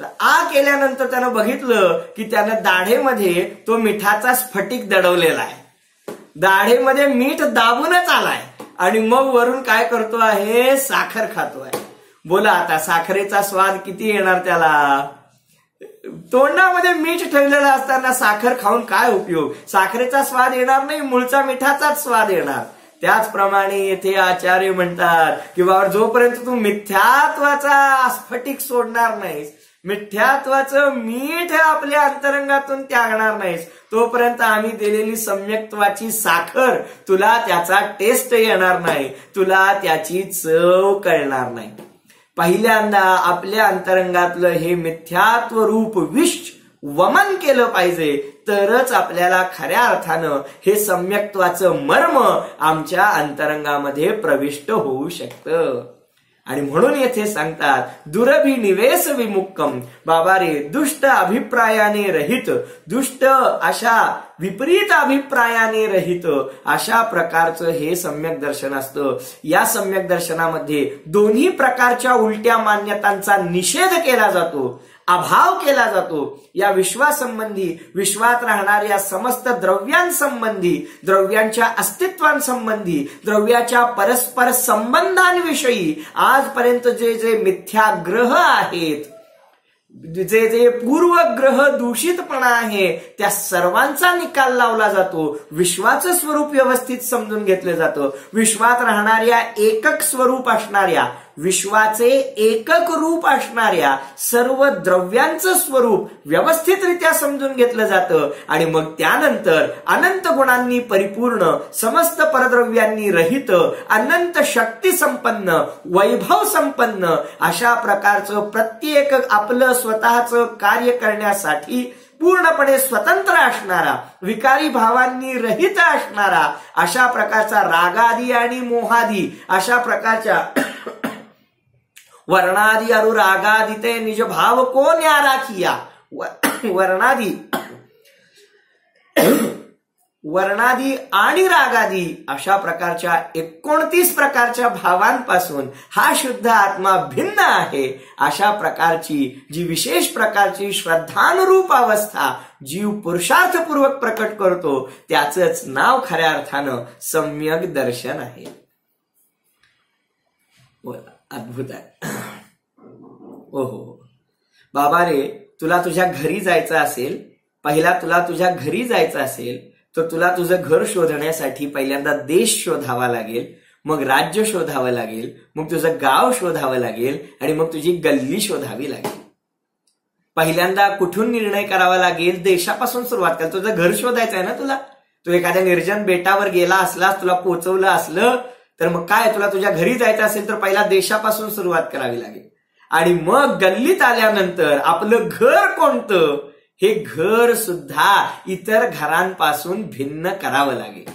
तर आ केल्यानंतर त्यानं बघितलं की त्यानं दाढेमध्ये तो मिठाचा स्फटिक दडवलेला आहे, दाढेमध्ये मीठ दाबूनच आलाय. आणि मग वरून काय करतो आहे, साखर खातोय. बोला आता साखरेचा स्वाद किती येणार त्याला, तोंडामध्ये मीठ ठेवलेलं असताना साखर खाऊन काय उपयोग, साखरेचा स्वाद येणार नाही, मूळचा मिठाचाच स्वाद येणार. त्याचप्रमाणे येथे आचार्य म्हणतात की बाबा, जोपर्यंत तू मिथ्यात्वाचा स्फटिक सोडणार नाहीस, मिथ्यात्वाचं मीठ आपल्या अंतरंगातून त्यागणार नाहीस, तोपर्यंत आम्ही दिलेली सम्यक्त्वाची साखर तुला त्याचा टेस्ट येणार नाही, तुला त्याची चव कळणार नाही. पहिल्यांदा आपल्या अंतरंगातलं हे मिथ्यात्व रूप विष वमन केलं पाहिजे, तरच आपल्याला खऱ्या अर्थानं हे सम्यक्त्वाचं मर्म आमच्या अंतरंगामध्ये प्रविष्ट होऊ शकतं. आणि म्हणून येथे सांगतात, दुरभि निवेश विमुक्कम, बाबा रे, दुष्ट अभिप्रायाने रहित, दुष्ट अशा विपरीत अभिप्रायाने रहित अशा प्रकारचं हे सम्यक दर्शन असतं. या सम्यक दर्शनामध्ये दोन्ही प्रकारच्या उलट्या मान्यतांचा निषेध केला जातो, अभाव केला जातो. या विश्वासंबंधी, विश्वात राहणाऱ्या समस्त द्रव्यांसंबंधी, द्रव्यांच्या अस्तित्वांसंबंधी, द्रव्याच्या परस्पर संबंधांविषयी आजपर्यंत जे जे मिथ्याग्रह आहेत, जे जे पूर्वग्रह दूषितपणा आहे, त्या सर्वांचा निकाल लावला जातो. विश्वाचं स्वरूप व्यवस्थित समजून घेतलं जातं. विश्वात राहणाऱ्या एकक स्वरूप असणाऱ्या, विश्वाचे एकक रूप असणाऱ्या सर्व द्रव्यांचं स्वरूप व्यवस्थितरित्या समजून घेतलं जातं. आणि मग त्यानंतर अनंत गुणांनी परिपूर्ण, समस्त परद्रव्यांनी रहित, अनंत शक्ती संपन्न, वैभव संपन्न अशा प्रकारचं प्रत्येक आपलं स्वतःचं कार्य करण्यासाठी पूर्णपणे स्वतंत्र असणारा, विकारी भावांनी रहित असणारा, अशा प्रकारचा रागादी आणि मोहादी अशा प्रकारच्या वर्णादि अनुरागादि ते निज भाव को न्यारा किया, वर्णादि वर्णादी आणि रागादी अशा प्रकारच्या 29 प्रकारच्या भावांपासून हा शुद्ध आत्मा भिन्न आहे, अशा प्रकारची जी विशेष प्रकारची श्रद्धानुरूप अवस्था जीव पुरुषार्थपूर्वक प्रकट करतो त्याचंच नाव खऱ्या अर्थानं सम्यक दर्शन आहे. अद्भुत आहे. ओहो बाबा रे, तुला तुझ्या घरी जायचं असेल, पहिला तुला तुझ्या घरी जायचं असेल तर तुला तुझं घर शोधण्यासाठी पहिल्यांदा देश शोधावा लागेल, मग राज्य शोधावं लागेल, मग तुझं गाव शोधावं लागेल आणि मग तुझी गल्ली शोधावी लागेल. पहिल्यांदा कुठून निर्णय करावा लागेल? देशापासून सुरुवात कर. तुझं घर शोधायचं आहे ना तुला. तू एखाद्या निर्जन बेटावर गेला असलास, तुला पोचवलं असलं तर मग काय, तुला तुझ्या घरी जायचं असेल तर पहिला देशापासून सुरुवात करावी लागेल आणि मग गल्लीत आल्यानंतर आपलं घर कोणतं हे घर सुद्धा इतर घरांपासून भिन्न करावं लागेल.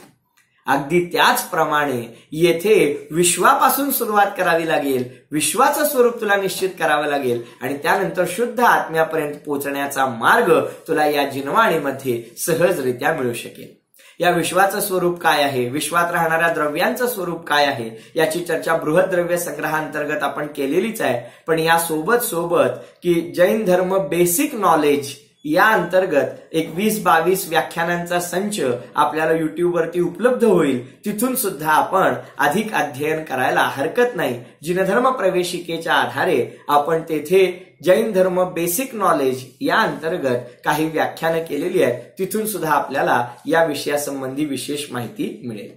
अगदी त्याचप्रमाणे येथे विश्वापासून सुरुवात करावी लागेल, विश्वाचं स्वरूप तुला निश्चित करावं लागेल आणि त्यानंतर शुद्ध आत्म्यापर्यंत पोहोचण्याचा मार्ग तुला या जिनवाणीमध्ये सहजरित्या मिळू शकेल. या विश्वाचं स्वरूप काय आहे, विश्वात राहणाऱ्या द्रव्यांचं स्वरूप काय आहे याची चर्चा बृहद्रव्य संग्रहांतर्गत आपण केलेलीच आहे. पण या सोबत की जैन धर्म बेसिक नॉलेज या अंतर्गत एक 20-22 व्याख्यानांचा संच आपल्याला युट्यूबवरती उपलब्ध होईल. तिथून सुद्धा आपण अधिक अध्ययन करायला हरकत नाही. जिनधर्म प्रवेशिकेच्या आधारे आपण तेथे जैन धर्म बेसिक नॉलेज या अंतर्गत काही व्याख्यानं केलेली आहेत. तिथून सुद्धा आपल्याला या विषयासंबंधी विशेष माहिती मिळेल.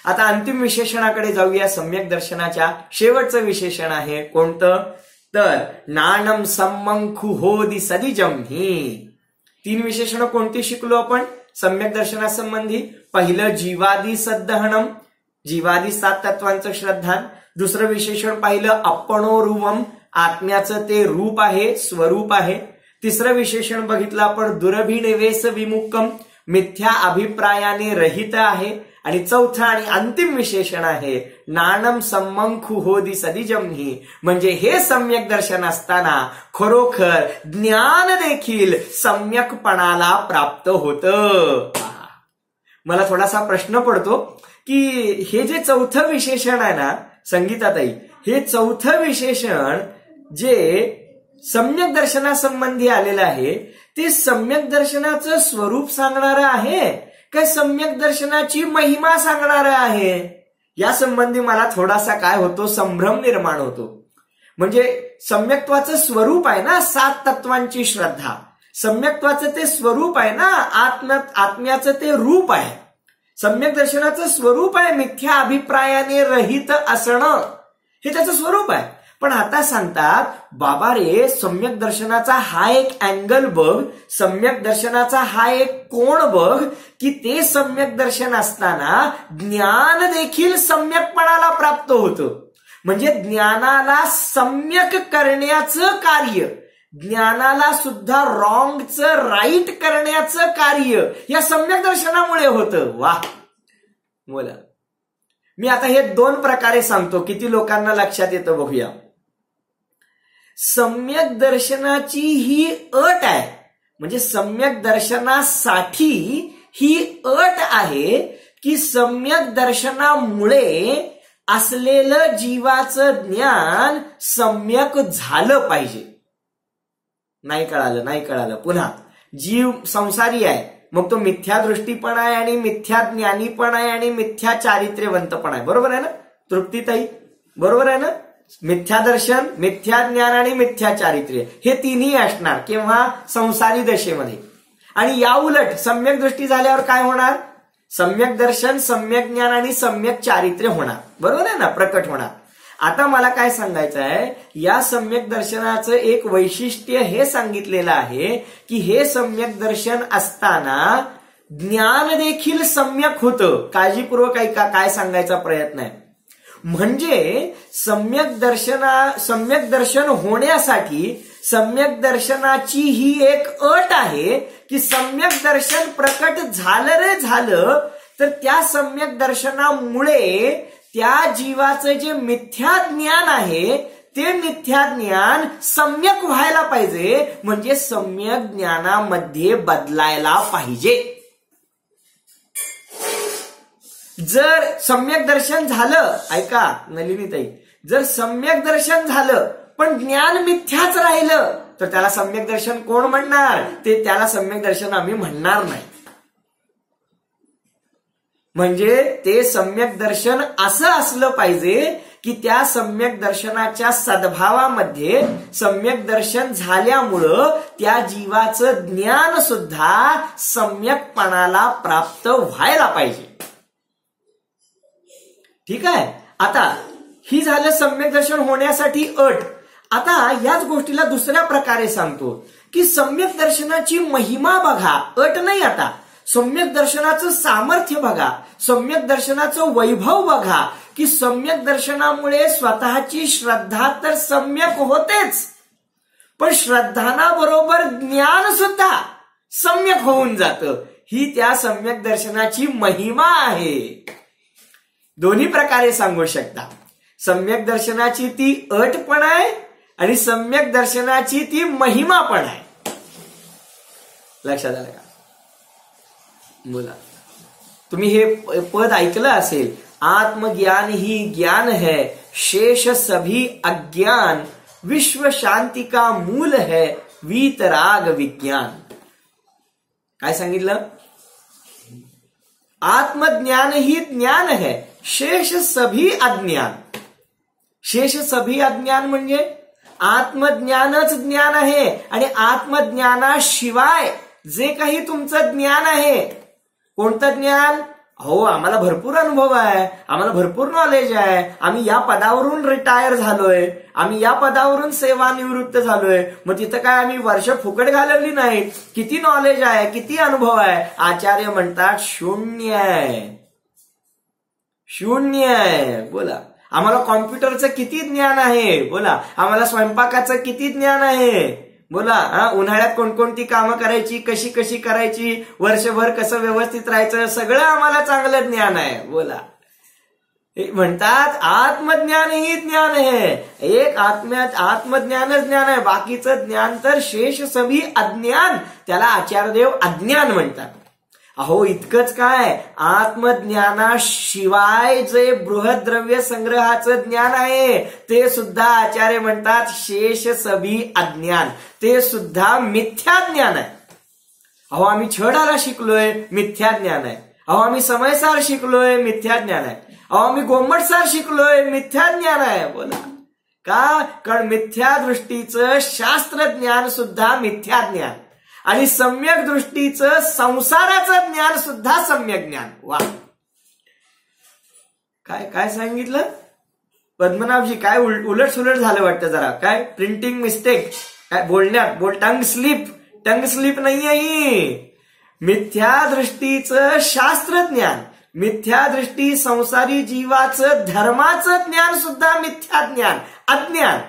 आता अंतिम विशेषणाकडे जाऊया. सम्यक दर्शनाच्या शेवटचं विशेषण आहे कोणतं, तर नाणम सम्मंखु होदी सदिजम ही. 3 विशेषणं कोणती शिकलो आपण सम्यक दर्शनासंबंधी? पहिलं जीवादी सद्दहनम, जीवादी 7 तत्वांचं श्रद्धान. दुसरं विशेषण पाहिलं अप्पणोरुवम, आत्म्याचं ते रूप आहे, स्वरूप आहे. तिसरं विशेषण बघितलं आपण दुरभिनिवेश विमुक्तम, मिथ्या अभिप्रायाने रहित आहे. आणि चौथं आणि अंतिम विशेषण आहे नाणम सम्मंखु होदी सदिजमही, म्हणजे हे सम्यक दर्शन असताना खरोखर ज्ञान देखील सम्यकपणाला प्राप्त होतं. मला थोडासा प्रश्न पडतो की हे जे चौथं विशेषण आहे ना संगीताताई, हे चौथं विशेषण जे सम्यक दर्शनासंबंधी आलेलं आहे ते सम्यक दर्शनाचं स्वरूप सांगणारं आहे काय सम्यक दर्शनाची महिमा सांगणार आहे? या संबंधी मला थोडासा काय होतो, संभ्रम निर्माण होतो. म्हणजे सम्यक्त्वाचं स्वरूप आहे ना 7 तत्वांची श्रद्धा, सम्यक्त्वाचं ते स्वरूप आहे ना आत्म्याचं ते रूप आहे. सम्यक दर्शनाचं स्वरूप आहे मिथ्या अभिप्रायाने रहित असणं, हे त्याचं स्वरूप आहे. पण आता सांगतात बाबा रे, सम्यक दर्शनाचा हा एक अँगल बघ, सम्यक दर्शनाचा हा एक कोण बघ की ते सम्यक दर्शन असताना ज्ञान देखील सम्यकपणाला प्राप्त होतं. म्हणजे ज्ञानाला सम्यक करण्याचं कार्य, ज्ञानाला सुद्धा रॉंगचं राईट करण्याचं कार्य या सम्यक दर्शनामुळे होतं. वाह, बोला. मी आता हे 2 प्रकारे सांगतो, किती लोकांना लक्षात येतं बघूया. सम्यक दर्शनाची ही अट आहे, म्हणजे सम्यक दर्शनासाठी ही अट आहे की सम्यक दर्शनामुळे असलेलं जीवाचं ज्ञान सम्यक झालं पाहिजे. नाही कळालं. पुन्हा जीव संसारी आहे, मग तो मिथ्या दृष्टी पण आहे आणि मिथ्या ज्ञानी पण आहे आणि मिथ्या चारित्र्यवंत पण आहे. बरोबर आहे ना तृप्तीताई? बरोबर आहे ना? मिथ्या दर्शन, मिथ्या ज्ञान आणि मिथ्या चारित्र्य हे तिन्ही असणार केव्हा? संसारी दशेमध्ये. आणि या उलट सम्यक दृष्टी झाल्यावर काय होणार? सम्यक दर्शन, सम्यक ज्ञान आणि सम्यक चारित्र्य होणार. बरोबर आहे ना? प्रकट होणार. आता मला काय सांगायचं आहे, या सम्यक दर्शनाचं एक वैशिष्ट्य हे सांगितलेलं आहे की हे सम्यक दर्शन असताना ज्ञान देखील सम्यक होतं. काळजीपूर्वक ऐका काय सांगायचा प्रयत्न आहे. म्हणजे सम्यक दर्शन होण्यासाठी सम्यक दर्शनाची ही एक अट आहे की सम्यक दर्शन प्रकट झालं तर त्या सम्यक दर्शनामुळे त्या जीवाचं जे मिथ्या ज्ञान आहे ते मिथ्या ज्ञान सम्यक व्हायला पाहिजे, म्हणजे सम्यक ज्ञानामध्ये बदलायला पाहिजे. जर सम्यक दर्शन झालं, ऐका नलिनीताई, जर सम्यक दर्शन झालं पण ज्ञान मिथ्याच राहिलं तर त्याला सम्यक दर्शन कोण म्हणणार? ते त्याला सम्यक दर्शन आम्ही म्हणणार नाही. म्हणजे ते सम्यक दर्शन असं असलं पाहिजे की त्या सम्यक दर्शनाच्या सद्भावामध्ये सम्यक दर्शन झाल्यामुळं त्या जीवाचं ज्ञान सुद्धा सम्यकपणाला प्राप्त व्हायला पाहिजे. ठीक आहे. आता ही झालं सम्यक दर्शन होण्यासाठी अट. आता याच गोष्टीला दुसऱ्या प्रकारे सांगतो की सम्यक दर्शनाची महिमा बघा, अट नाही. आता सम्यक दर्शनाचं सामर्थ्य बघा, सम्यक दर्शनाचं वैभव बघा की सम्यक दर्शनामुळे स्वतःची श्रद्धा तर सम्यक होतेच, पण श्रद्धानाबरोबर ज्ञान सुद्धा सम्यक होऊन जातं. ही त्या सम्यक दर्शनाची महिमा आहे. दोन्ही प्रकारे सांगू शकता. सम्यक दर्शनाची ती अट पण आहे आणि सम्यक दर्शनाची ती महिमा पण आहे. लक्षात आलं का? बोला. तुम्ही हे पद ऐकलं असेल, आत्मज्ञान ही ज्ञान है, शेष सभी अज्ञान, विश्व शांति का मूल है, वीतराग विज्ञान. काय सांगितलं? आत्मज्ञान ही ज्ञान है, शेष सभी अज्ञान. शेष सभी अज्ञान म्हणजे आत्मज्ञानच ज्ञान आहे आणि आत्मज्ञानाशिवाय जे काही तुमचं ज्ञान आहे, कोणतं ज्ञान? हो, आम्हाला भरपूर अनुभव आहे, आम्हाला भरपूर नॉलेज आहे, आम्ही या पदावरून रिटायर झालोय, आम्ही या पदावरून सेवानिवृत्त झालोय, मग तिथं काय आम्ही वर्ष फुकट घालवली नाहीत. किती नॉलेज आहे, किती अनुभव आहे? आचार्य म्हणतात शून्य आहे, शून्य आहे. बोला. आम्हाला कॉम्प्युटरचं किती ज्ञान आहे? बोला. आम्हाला स्वयंपाकाचं किती ज्ञान आहे? बोला. उन्हाळ्यात कोणकोणती कामं करायची, कशी कशी करायची, वर्षभर कसं व्यवस्थित राहायचं, सगळं आम्हाला चांगलं ज्ञान आहे. बोला. म्हणतात आत्मज्ञान ही ज्ञान आहे. एक आत्मज्ञानच ज्ञान आहे, बाकीचं ज्ञान तर शेष सभी अज्ञान. त्याला आचार्यदेव अज्ञान म्हणतात. अहो, इतकंच काय, आत्मज्ञानाशिवाय जे बृहद्रव्य संग्रहाचं ज्ञान आहे ते सुद्धा आचार्य म्हणतात शेष सभी अज्ञान, ते सुद्धा मिथ्या ज्ञान आहे. अहो, आम्ही छडाला शिकलोय, मिथ्या ज्ञान आहे. अहो, आम्ही समयसार शिकलोय, मिथ्या ज्ञान आहे. अहो, आम्ही गोंमटसार शिकलोय, मिथ्या ज्ञान आहे. बोला. का? कारण मिथ्या दृष्टीचं शास्त्रज्ञान सुद्धा मिथ्या ज्ञान आणि सम्यक दृष्टीचं संसाराचं ज्ञान सुद्धा सम्यक ज्ञान. वा, काय काय सांगितलं पद्मनाभजी? काय उलट सुलट झालं वाटतं जरा. काय प्रिंटिंग मिस्टेक, काय बोलण्यात टंग स्लिप नाही आहे. मिथ्या दृष्टीचं शास्त्रज्ञान, मिथ्या दृष्टी संसारी जीवाचं धर्माचं ज्ञान सुद्धा मिथ्या ज्ञान, अज्ञान.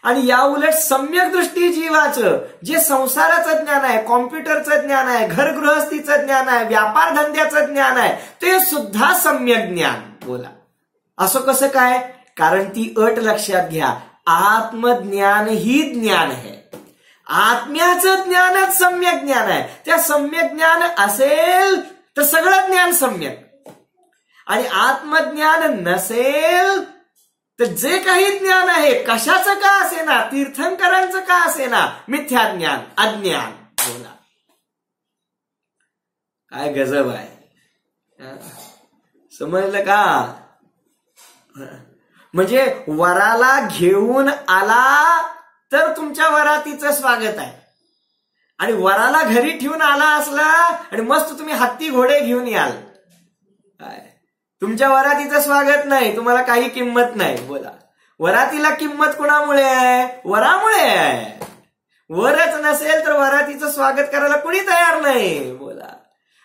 आणि या उलट सम्यक दृष्टी जीवाचं जे संसाराचं ज्ञान आहे, कॉम्प्युटरचं ज्ञान आहे, घरगृहस्थीचं ज्ञान आहे, व्यापार धंद्याचं ज्ञान आहे, ते सुद्धा सम्यक ज्ञान. बोला. असं कसं काय? कारण ती अट लक्षात घ्या, आत्मज्ञान ही ज्ञान आहे. आत्म्याचं ज्ञानच सम्यक ज्ञान आहे. त्या सम्यक ज्ञान असेल तर सगळं ज्ञान सम्यक, आणि आत्मज्ञान नसेल तर जे काही ज्ञान आहे, कशाचं का असेना, तीर्थंकरांचं का असेना, मिथ्या ज्ञान, अज्ञान. बोला. काय गजब आहे. समजलं का? म्हणजे वराला घेऊन आला तर तुमच्या वरातीचं स्वागत आहे, आणि वराला घरी ठेवून आला असला आणि मस्त तुम्ही हत्ती घोडे घेऊन याल, काय तुमच्या वरातीचं स्वागत नाही, तुम्हाला काही किंमत नाही. बोला. वरातीला किंमत कुणामुळे आहे? वरामुळे आहे. वरच नसेल तर वरातीचं स्वागत करायला कुणी तयार नाही. बोला.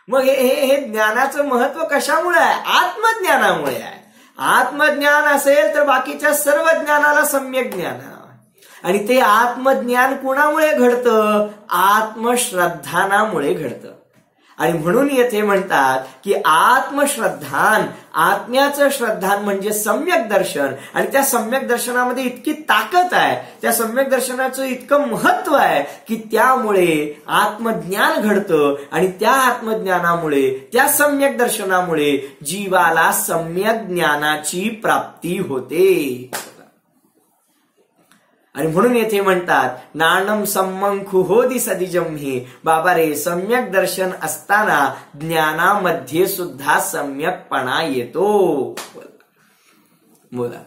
मग हे ज्ञानाचं महत्व कशामुळे आहे? आत्मज्ञानामुळे आहे. आत्मज्ञान असेल तर बाकीच्या सर्व ज्ञानाला सम्यक ज्ञान, आणि ते आत्मज्ञान कुणामुळे घडतं? आत्मश्रद्धानामुळे घडतं. आणि म्हणून येथे म्हणतात की आत्मश्रद्धान, आत्म्याचं श्रद्धान म्हणजे सम्यक दर्शन. आणि त्या सम्यक दर्शनामध्ये इतकी ताकद आहे, त्या सम्यक दर्शनाचं इतकं महत्व आहे की त्यामुळे आत्मज्ञान घडतं. आणि त्या आत्मज्ञानामुळे, त्या सम्यक दर्शनामुळे जीवाला सम्यक ज्ञानाची प्राप्ती होते. आणि म्हणून येथे म्हणतात नाणम सम्मंखु होदी सदिजम्ही. बाबा रे, सम्यक दर्शन असताना ज्ञानामध्ये सुद्धा सम्यकपणा येतो. बोला.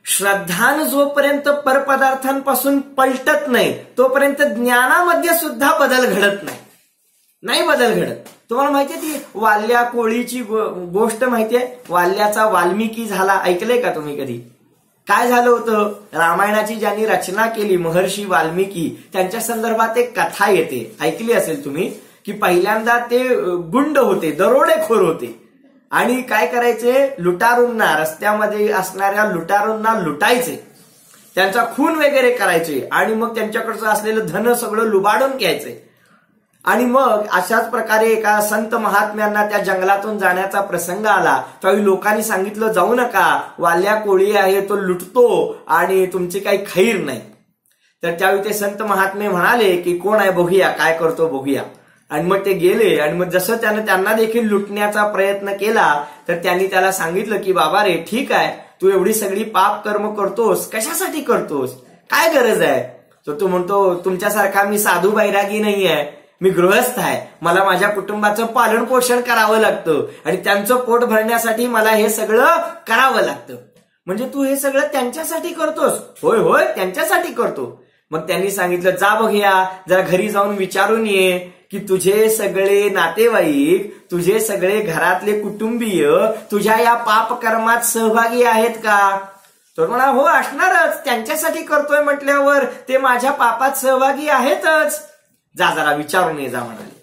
श्रद्धान जोपर्यंत परपदार्थांपासून पलटत नाही तोपर्यंत ज्ञानामध्ये सुद्धा बदल घडत नाही बदल घडत. तुम्हाला माहितीये ती वाल्या कोळीची गोष्ट माहितीये? वाल्याचा वाल्मिकी झाला, ऐकलंय का तुम्ही कधी? काय झालं होतं? रामायणाची ज्यांनी रचना केली महर्षी वाल्मिकी, त्यांच्या संदर्भात एक कथा येते, ऐकली असेल तुम्ही, की पहिल्यांदा ते गुंड होते, दरोडेखोर होते. आणि काय करायचे? लुटारूंना, रस्त्यामध्ये असणाऱ्या लुटारूंना लुटायचे, त्यांचा खून वगैरे करायचे आणि मग त्यांच्याकडचं असलेलं धन सगळं लुबाडून घ्यायचे. आणि मग अशाच प्रकारे एका संत महात्म्यांना त्या जंगलातून जाण्याचा प्रसंग आला. त्यावेळी लोकांनी सांगितलं जाऊ नका, वाल्या कोळी आहे, तो लुटतो आणि तुमची काही खैर नाही. तर त्यावेळी ते संत महात्मे म्हणाले की कोण आहे बघूया, काय करतो बघूया. आणि मग ते गेले आणि मग जसं त्यानं त्यांना देखील लुटण्याचा प्रयत्न केला तर त्यांनी त्याला सांगितलं की बाबा रे, ठीक आहे, तू एवढी सगळी पाप कर्म करतोस, कशासाठी करतोस, काय गरज आहे? तर तो म्हणतो तुमच्यासारखा मी साधू बैरागी नाही आहे, मी गृहस्थ आहे, मला माझ्या कुटुंबाचं पालन पोषण करावं लागतं आणि त्यांचं पोट भरण्यासाठी मला हे सगळं करावं लागतं. म्हणजे तू हे सगळं त्यांच्यासाठी करतोस? होय होय, त्यांच्यासाठी करतो. मग त्यांनी सांगितलं जा बघूया, जरा घरी जाऊन विचारून ये की तुझे सगळे नातेवाईक, तुझे सगळे घरातले कुटुंबीय तुझ्या या पापकर्मात सहभागी आहेत का? तर म्हणा हो असणारच, त्यांच्यासाठी करतोय म्हटल्यावर ते माझ्या पापात सहभागी आहेतच, जा जरा विचारून ये जा म्हणाले.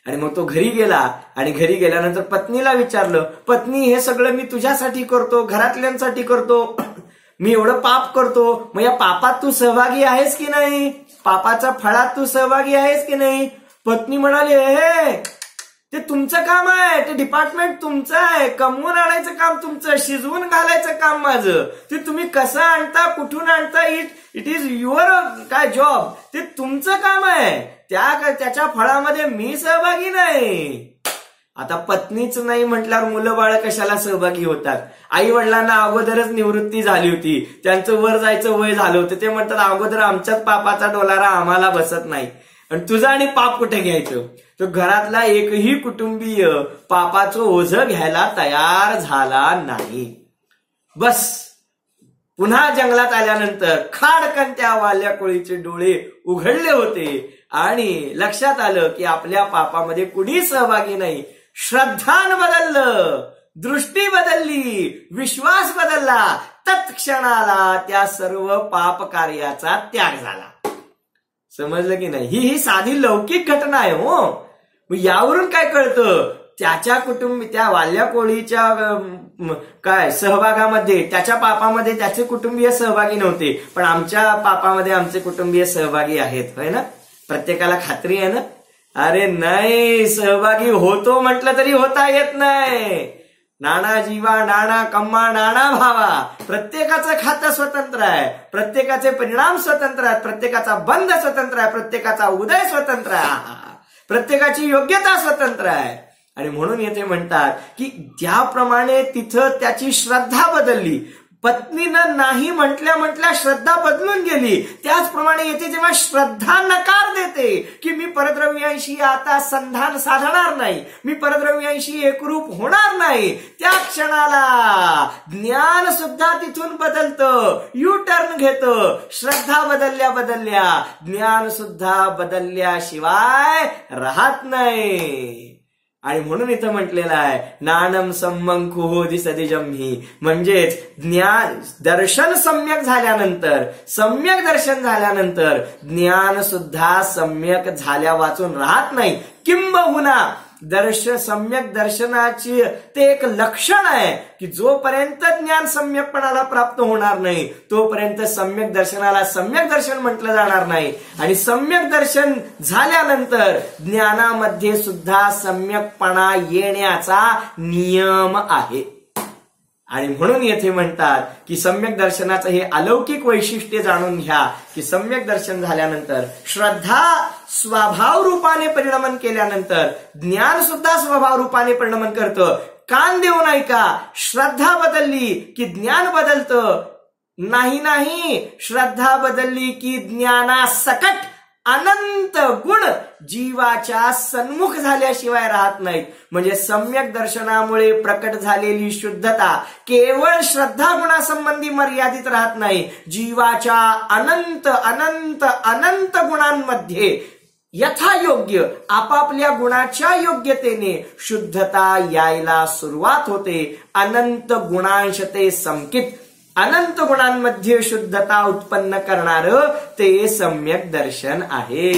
आणि मग तो घरी गेला आणि घरी गेल्यानंतर पत्नीला विचारलं, पत्नी हे सगळं मी तुझ्यासाठी करतो, घरातल्यांसाठी करतो, मी एवढं पाप करतो, मग या पापात तू सहभागी आहेस की नाही? पापाच्या फळात तू सहभागी आहेस की नाही? पत्नी म्हणाली हे ते तुमचं काम आहे, ते डिपार्टमेंट तुमचं आहे, कमवून आणायचं काम तुमचं, शिजवून घालायचं काम माझं, ते तुम्ही कसं आणता, कुठून आणता, इट इज युअर काय जॉब, ते तुमचं काम आहे, त्याच्या फळामध्ये मी सहभागी नाही. आता पत्नीच नाही म्हटल्यावर मुलं बाळ कशाला सहभागी होतात? आई वडिलांना अगोदरच निवृत्ती झाली होती, त्यांचं वर जायचं वय झालं होतं, ते म्हणतात अगोदर आमच्याच पापाचा डोलारा आम्हाला बसत नाही आणि तुझा आणि पाप कुठे घ्यायचं? तो घरातला एकही कुटुंबीय पापाचं ओझं घ्यायला तयार झाला नाही. बस पुन्हा जंगलात आल्यानंतर खाडकन त्या वाल्या कोळीचे डोळे उघडले होते आणि लक्षात आलं की आपल्या पापामध्ये कुणी सहभागी नाही. श्रद्धान बदललं, दृष्टी बदलली, विश्वास बदलला, तत्क्षणाला त्या सर्व पाप कार्याचा त्याग झाला. समजलं की नाही? ही साधी लौकिक घटना आहे हो. यावरून काय कळतं? त्याच्या त्या वाल्या कोळीच्या काय सहभागामध्ये, त्याच्या पापामध्ये त्याचे कुटुंबीय सहभागी नव्हते, पण आमच्या पापामध्ये आमचे कुटुंबीय सहभागी आहेत, होय ना? प्रत्येकाला खात्री आहे ना? अरे नाही, सहभागी होतो म्हटलं तरी होता येत नाही. नाना जीवा, नाना कम्मा, नाना भावा. प्रत्येकाचं खातं स्वतंत्र आहे, प्रत्येकाचे परिणाम स्वतंत्र आहेत, प्रत्येकाचा बंध स्वतंत्र आहे, प्रत्येकाचा उदय स्वतंत्र आहे, प्रत्येकाची योग्यता स्वतंत्र आहे. आणि म्हणून येथे म्हणतात की ज्याप्रमाणे तिथं त्याची श्रद्धा बदलली, पत्नीनं नाही म्हटल्या श्रद्धा बदलून गेली, त्याचप्रमाणे येथे जेव्हा श्रद्धा नकार देते की मी परद्रव्यांशी आता संधान साधणार नाही, मी परद्रव्यांशी एकरूप होणार नाही, त्या क्षणाला ज्ञान सुद्धा तिथून बदलतं, यू टर्न घेतं. श्रद्धा बदलल्या ज्ञान सुद्धा बदलल्याशिवाय राहत नाही. आणि म्हणून इथं म्हटलेलं आहे नानम सम्मंखुहोदी सदिजम्ही, म्हणजेच ज्ञान दर्शन सम्यक झाल्यानंतर, सम्यक दर्शन झाल्यानंतर ज्ञान सुद्धा सम्यक झाल्या वाचून राहत नाही. किंबहुना सम्यक दर्शनाची ते एक लक्षण आहे की जोपर्यंत ज्ञान सम्यकपणाला प्राप्त होणार नाही तोपर्यंत सम्यक दर्शनाला सम्यक दर्शन म्हटलं जाणार नाही. आणि सम्यक दर्शन झाल्यानंतर ज्ञानामध्ये सुद्धा सम्यकपणा येण्याचा नियम आहे. आणि म्हणून येथे म्हणतात की सम्यक दर्शनाचं हे अलौकिक वैशिष्ट्य जाणून घ्या की सम्यक दर्शन झाल्यानंतर श्रद्धा स्वभाव रूपाने परिणमन केल्यानंतर ज्ञान सुद्धा स्वभाव रूपाने परिणमन करतं. कान देऊन ऐका, श्रद्धा बदलली की ज्ञान बदलतं. नाही, श्रद्धा बदलली की ज्ञानासकट अनंत गुण जीवाच्या सन्मुख झाल्याशिवाय राहत नाहीत. म्हणजे सम्यक दर्शनामुळे प्रकट झालेली शुद्धता केवळ श्रद्धा गुणासंबंधी मर्यादित राहत नाही. जीवाच्या अनंत अनंत अनंत गुणांमध्ये यथायोग्य आपापल्या गुणाच्या योग्यतेने शुद्धता यायला सुरुवात होते. अनंत गुणांश ते संकित, अनंत गुणांमध्ये शुद्धता उत्पन्न करणारं ते सम्यक दर्शन आहे.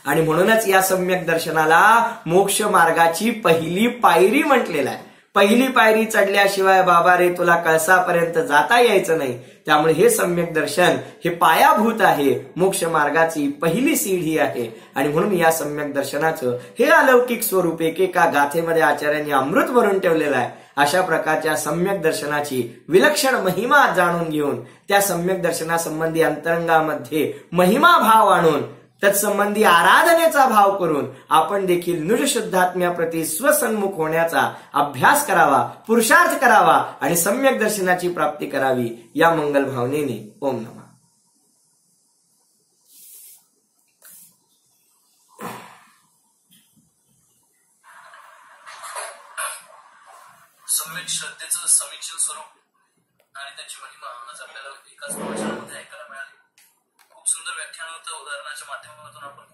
आणि म्हणूनच या सम्यक दर्शनाला मोक्ष मार्गाची पहिली पायरी म्हटलेलं आहे. पहिली पायरी चढल्याशिवाय बाबा रे तुला कळसापर्यंत जाता यायचं नाही. त्यामुळे हे सम्यक दर्शन हे पायाभूत आहे, मोक्ष मार्गाची पहिली सीढी आहे. आणि म्हणून या सम्यक दर्शनाचं हे अलौकिक स्वरूप एकेका गाथेमध्ये आचार्यांनी अमृत भरून ठेवलेलं आहे. अशा प्रकारच्या सम्यक दर्शनाची विलक्षण महिमा जाणून घेऊन त्या सम्यक दर्शनासंबंधी अंतरंगामध्ये महिमा भाव आणून तत्संबंधी आराधनेचा भाव करून आपण देखील नुज शुद्धात्म्याप्रती स्वसन्मुख होण्याचा अभ्यास करावा, पुरुषार्थ करावा आणि सम्यक दर्शनाची प्राप्ती करावी या मंगल भावनेने ओम नमः. सम्यक श्रद्धेचं समीक्षण स्वरूप आणि त्याची महिमा आज आपल्याला एकाच प्रवचनामध्ये ऐकायला मिळाली. खूप सुंदर व्याख्यान होतं. उदाहरणाच्या माध्यमातून आपण